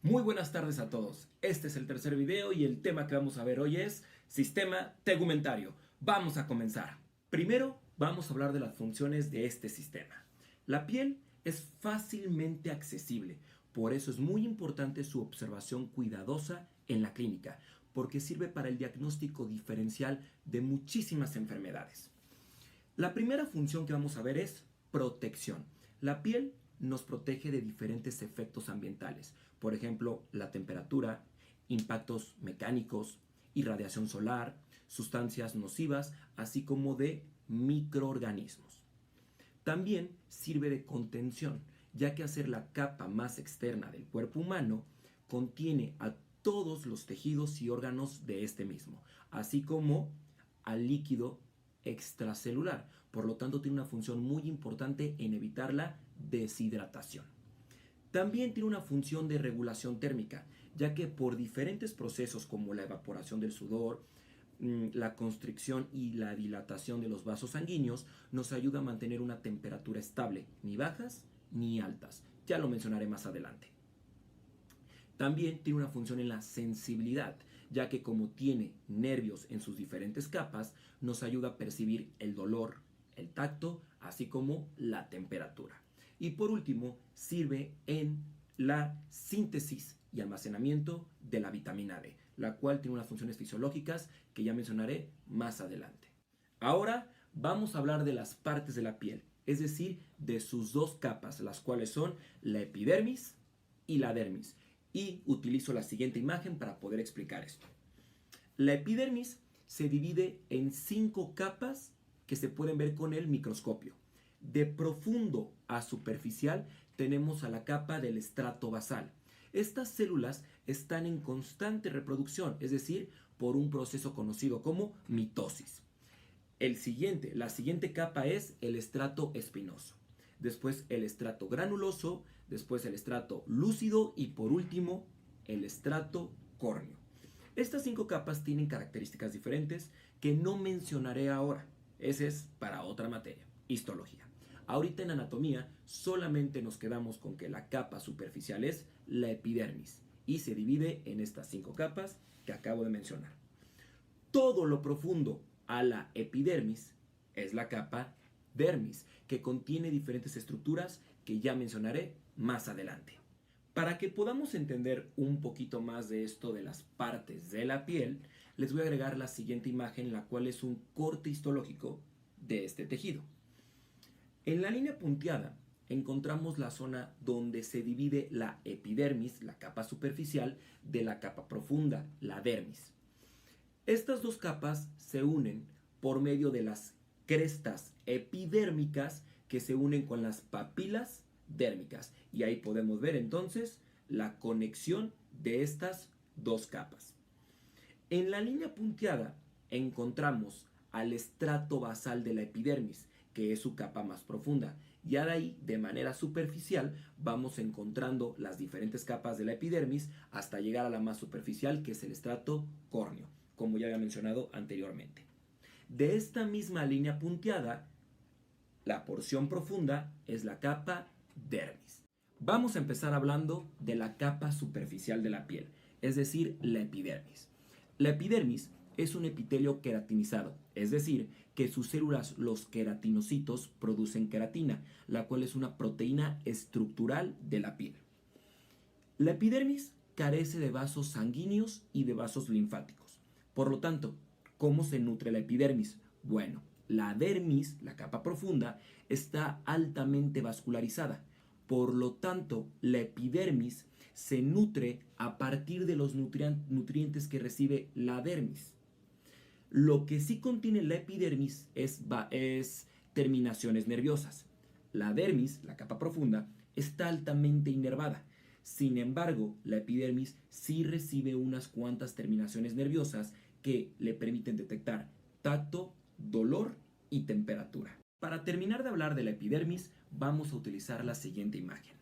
Muy buenas tardes a todos. Este es el tercer video y el tema que vamos a ver hoy es sistema tegumentario. Vamos a comenzar. Primero vamos a hablar de las funciones de este sistema. La piel es fácilmente accesible, por eso es muy importante su observación cuidadosa en la clínica, porque sirve para el diagnóstico diferencial de muchísimas enfermedades. La primera función que vamos a ver es protección. La piel nos protege de diferentes efectos ambientales, por ejemplo, la temperatura, impactos mecánicos, irradiación solar, sustancias nocivas, así como de microorganismos. También sirve de contención, ya que al ser la capa más externa del cuerpo humano, contiene a todos los tejidos y órganos de este mismo, así como al líquido extracelular. Por lo tanto, tiene una función muy importante en evitar la deshidratación. También tiene una función de regulación térmica, ya que por diferentes procesos como la evaporación del sudor, la constricción y la dilatación de los vasos sanguíneos, nos ayuda a mantener una temperatura estable, ni bajas ni altas. Ya lo mencionaré más adelante. También tiene una función en la sensibilidad, ya que como tiene nervios en sus diferentes capas, nos ayuda a percibir el dolor, el tacto, así como la temperatura. Y por último, sirve en la síntesis y almacenamiento de la vitamina D, la cual tiene unas funciones fisiológicas que ya mencionaré más adelante. Ahora vamos a hablar de las partes de la piel, es decir, de sus dos capas, las cuales son la epidermis y la dermis. Y utilizo la siguiente imagen para poder explicar esto. La epidermis se divide en 5 capas que se pueden ver con el microscopio. De profundo a superficial tenemos a la capa del estrato basal. Estas células están en constante reproducción, es decir, por un proceso conocido como mitosis. La siguiente capa es el estrato espinoso. Después el estrato granuloso, después el estrato lúcido y por último el estrato córneo. Estas 5 capas tienen características diferentes que no mencionaré ahora. Ese es para otra materia, histología. Ahorita en anatomía solamente nos quedamos con que la capa superficial es la epidermis y se divide en estas 5 capas que acabo de mencionar. Todo lo profundo a la epidermis es la capa dermis, que contiene diferentes estructuras que ya mencionaré más adelante. Para que podamos entender un poquito más de esto de las partes de la piel, les voy a agregar la siguiente imagen, la cual es un corte histológico de este tejido. En la línea punteada encontramos la zona donde se divide la epidermis, la capa superficial, de la capa profunda, la dermis. Estas dos capas se unen por medio de las crestas epidérmicas que se unen con las papilas dérmicas. Y ahí podemos ver entonces la conexión de estas dos capas. En la línea punteada encontramos al estrato basal de la epidermis, que es su capa más profunda. Y de ahí, de manera superficial, vamos encontrando las diferentes capas de la epidermis hasta llegar a la más superficial, que es el estrato córneo, como ya había mencionado anteriormente. De esta misma línea punteada, la porción profunda es la capa dermis. Vamos a empezar hablando de la capa superficial de la piel, es decir, la epidermis. La epidermis es un epitelio queratinizado, es decir, que sus células, los queratinocitos, producen queratina, la cual es una proteína estructural de la piel. La epidermis carece de vasos sanguíneos y de vasos linfáticos. Por lo tanto, ¿cómo se nutre la epidermis? Bueno, la dermis, la capa profunda, está altamente vascularizada. Por lo tanto, la epidermis se nutre a partir de los nutrientes que recibe la dermis. Lo que sí contiene la epidermis es terminaciones nerviosas. La dermis, la capa profunda, está altamente inervada. Sin embargo, la epidermis sí recibe unas cuantas terminaciones nerviosas que le permiten detectar tacto, dolor y temperatura. Para terminar de hablar de la epidermis, vamos a utilizar la siguiente imagen.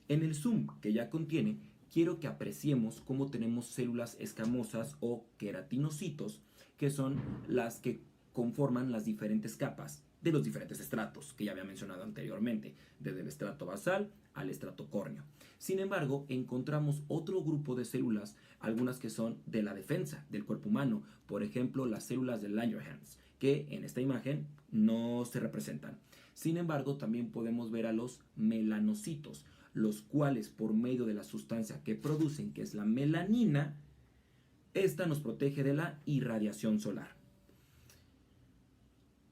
En el zoom que ya contiene, quiero que apreciemos cómo tenemos células escamosas o queratinocitos, que son las que conforman las diferentes capas de los diferentes estratos que ya había mencionado anteriormente, desde el estrato basal al estrato córneo. Sin embargo, encontramos otro grupo de células, algunas que son de la defensa del cuerpo humano, por ejemplo, las células de Langerhans, que en esta imagen no se representan. Sin embargo, también podemos ver a los melanocitos, los cuales por medio de la sustancia que producen, que es la melanina, esta nos protege de la irradiación solar.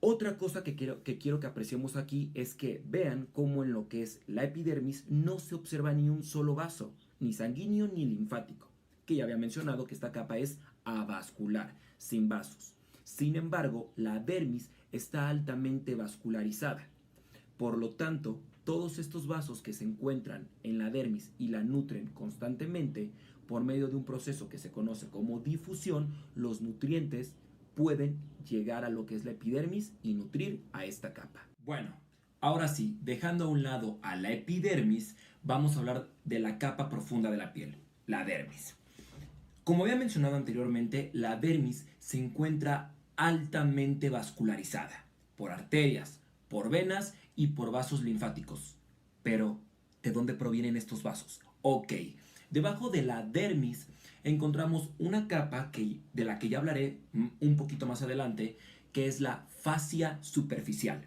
Otra cosa que quiero que apreciemos aquí es que vean cómo en lo que es la epidermis no se observa ni un solo vaso, ni sanguíneo ni linfático, que ya había mencionado que esta capa es avascular, sin vasos. Sin embargo, la dermis está altamente vascularizada. Por lo tanto, todos estos vasos que se encuentran en la dermis y la nutren constantemente, por medio de un proceso que se conoce como difusión, los nutrientes pueden llegar a lo que es la epidermis y nutrir a esta capa. Bueno, ahora sí, dejando a un lado a la epidermis, vamos a hablar de la capa profunda de la piel, la dermis. Como había mencionado anteriormente, la dermis se encuentra altamente vascularizada por arterias, por venas y por vasos linfáticos. Pero, ¿de dónde provienen estos vasos? Ok, debajo de la dermis encontramos una capa de la que ya hablaré un poquito más adelante, que es la fascia superficial.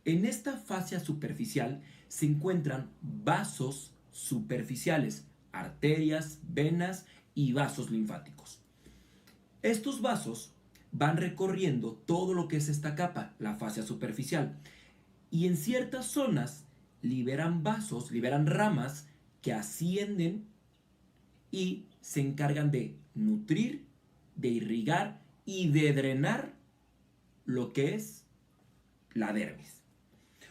En esta fascia superficial se encuentran vasos superficiales, arterias, venas y vasos linfáticos. Estos vasos van recorriendo todo lo que es esta capa, la fascia superficial, y en ciertas zonas liberan vasos, liberan ramas que ascienden y se encargan de nutrir, de irrigar y de drenar lo que es la dermis.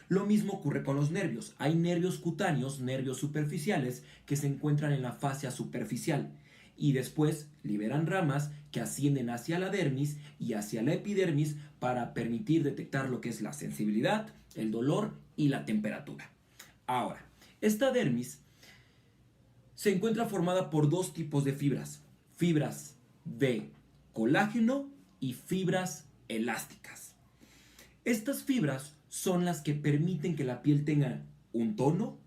Lo mismo ocurre con los nervios. Hay nervios cutáneos, nervios superficiales, que se encuentran en la fascia superficial y después liberan ramas que ascienden hacia la dermis y hacia la epidermis para permitir detectar lo que es la sensibilidad, el dolor y la temperatura. Ahora, esta dermis se encuentra formada por dos tipos de fibras de colágeno y fibras elásticas. Estas fibras son las que permiten que la piel tenga un tono,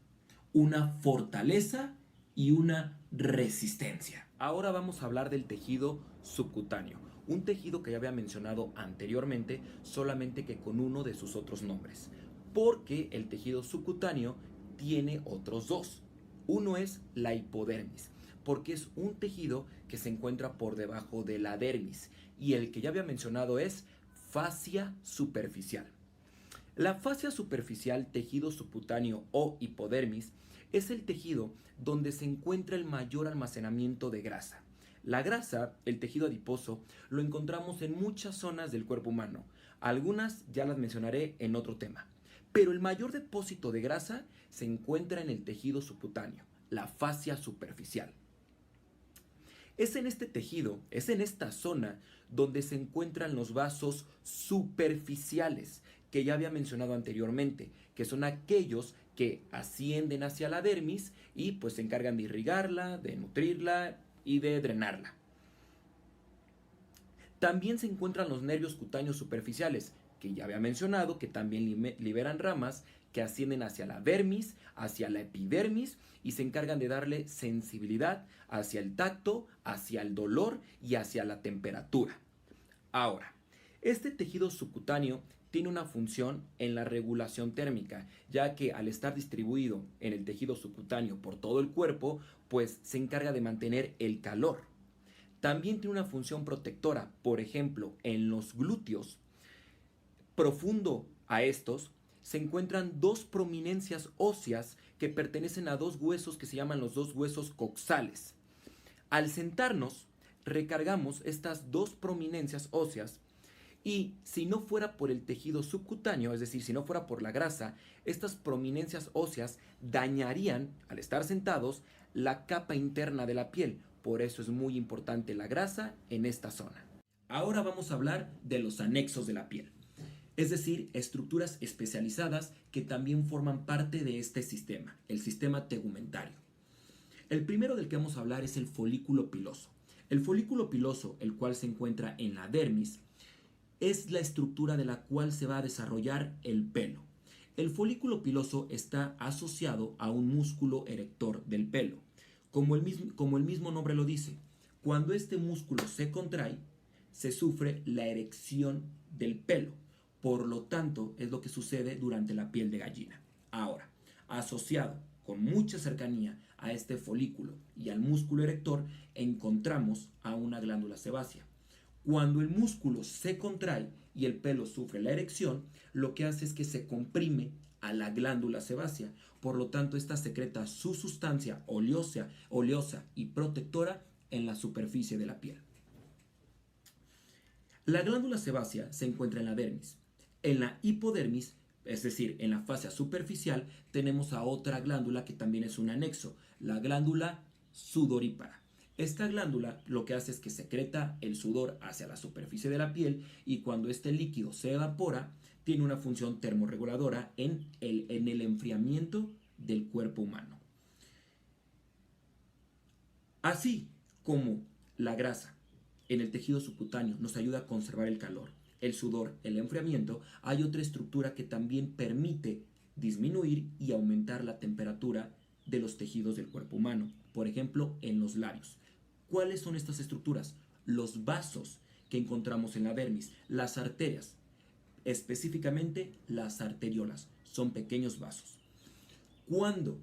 una fortaleza y una resistencia. Ahora vamos a hablar del tejido subcutáneo, un tejido que ya había mencionado anteriormente, solamente que con uno de sus otros nombres, porque el tejido subcutáneo tiene otros dos. Uno es la hipodermis, porque es un tejido que se encuentra por debajo de la dermis, y el que ya había mencionado es fascia superficial. La fascia superficial, tejido subcutáneo o hipodermis, es el tejido donde se encuentra el mayor almacenamiento de grasa. La grasa, el tejido adiposo, lo encontramos en muchas zonas del cuerpo humano. Algunas ya las mencionaré en otro tema. Pero el mayor depósito de grasa se encuentra en el tejido subcutáneo, la fascia superficial. Es en este tejido, es en esta zona donde se encuentran los vasos superficiales, que ya había mencionado anteriormente, que son aquellos que ascienden hacia la dermis y pues se encargan de irrigarla, de nutrirla y de drenarla. También se encuentran los nervios cutáneos superficiales, que ya había mencionado, que también liberan ramas que ascienden hacia la dermis, hacia la epidermis y se encargan de darle sensibilidad hacia el tacto, hacia el dolor y hacia la temperatura. Ahora, este tejido subcutáneo tiene una función en la regulación térmica, ya que al estar distribuido en el tejido subcutáneo por todo el cuerpo, pues se encarga de mantener el calor. También tiene una función protectora, por ejemplo, en los glúteos. Profundo a estos se encuentran dos prominencias óseas que pertenecen a dos huesos que se llaman los dos huesos coxales. Al sentarnos, recargamos estas dos prominencias óseas y si no fuera por el tejido subcutáneo, es decir, si no fuera por la grasa, estas prominencias óseas dañarían, al estar sentados, la capa interna de la piel. Por eso es muy importante la grasa en esta zona. Ahora vamos a hablar de los anexos de la piel, es decir, estructuras especializadas que también forman parte de este sistema, el sistema tegumentario. El primero del que vamos a hablar es el folículo piloso. El folículo piloso, el cual se encuentra en la dermis, es la estructura de la cual se va a desarrollar el pelo. El folículo piloso está asociado a un músculo erector del pelo. Como el mismo nombre lo dice, cuando este músculo se contrae, se sufre la erección del pelo. Por lo tanto, es lo que sucede durante la piel de gallina. Ahora, asociado con mucha cercanía a este folículo y al músculo erector, encontramos a una glándula sebácea. Cuando el músculo se contrae y el pelo sufre la erección, lo que hace es que se comprime a la glándula sebácea. Por lo tanto, esta secreta su sustancia oleosa y protectora en la superficie de la piel. La glándula sebácea se encuentra en la dermis. En la hipodermis, es decir, en la fascia superficial, tenemos a otra glándula que también es un anexo, la glándula sudorípara. Esta glándula lo que hace es que secreta el sudor hacia la superficie de la piel y cuando este líquido se evapora, tiene una función termorreguladora en el enfriamiento del cuerpo humano. Así como la grasa en el tejido subcutáneo nos ayuda a conservar el calor, el sudor, el enfriamiento, hay otra estructura que también permite disminuir y aumentar la temperatura de los tejidos del cuerpo humano, por ejemplo, en los labios. ¿Cuáles son estas estructuras? Los vasos que encontramos en la dermis, las arterias, específicamente las arteriolas, son pequeños vasos. Cuando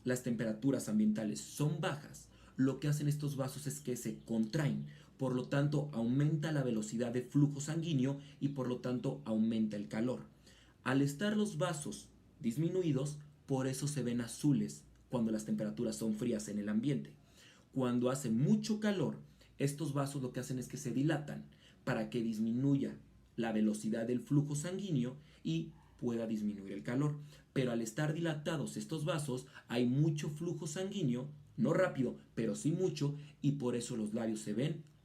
las temperaturas ambientales son bajas, lo que hacen estos vasos es que se contraen, por lo tanto aumenta la velocidad de flujo sanguíneo y por lo tanto aumenta el calor. Al estar los vasos disminuidos, por eso se ven azules cuando las temperaturas son frías en el ambiente. Cuando hace mucho calor, estos vasos lo que hacen es que se dilatan para que disminuya la velocidad del flujo sanguíneo y pueda disminuir el calor. Pero al estar dilatados estos vasos, hay mucho flujo sanguíneo, no rápido, pero sí mucho, y por eso los labios se ven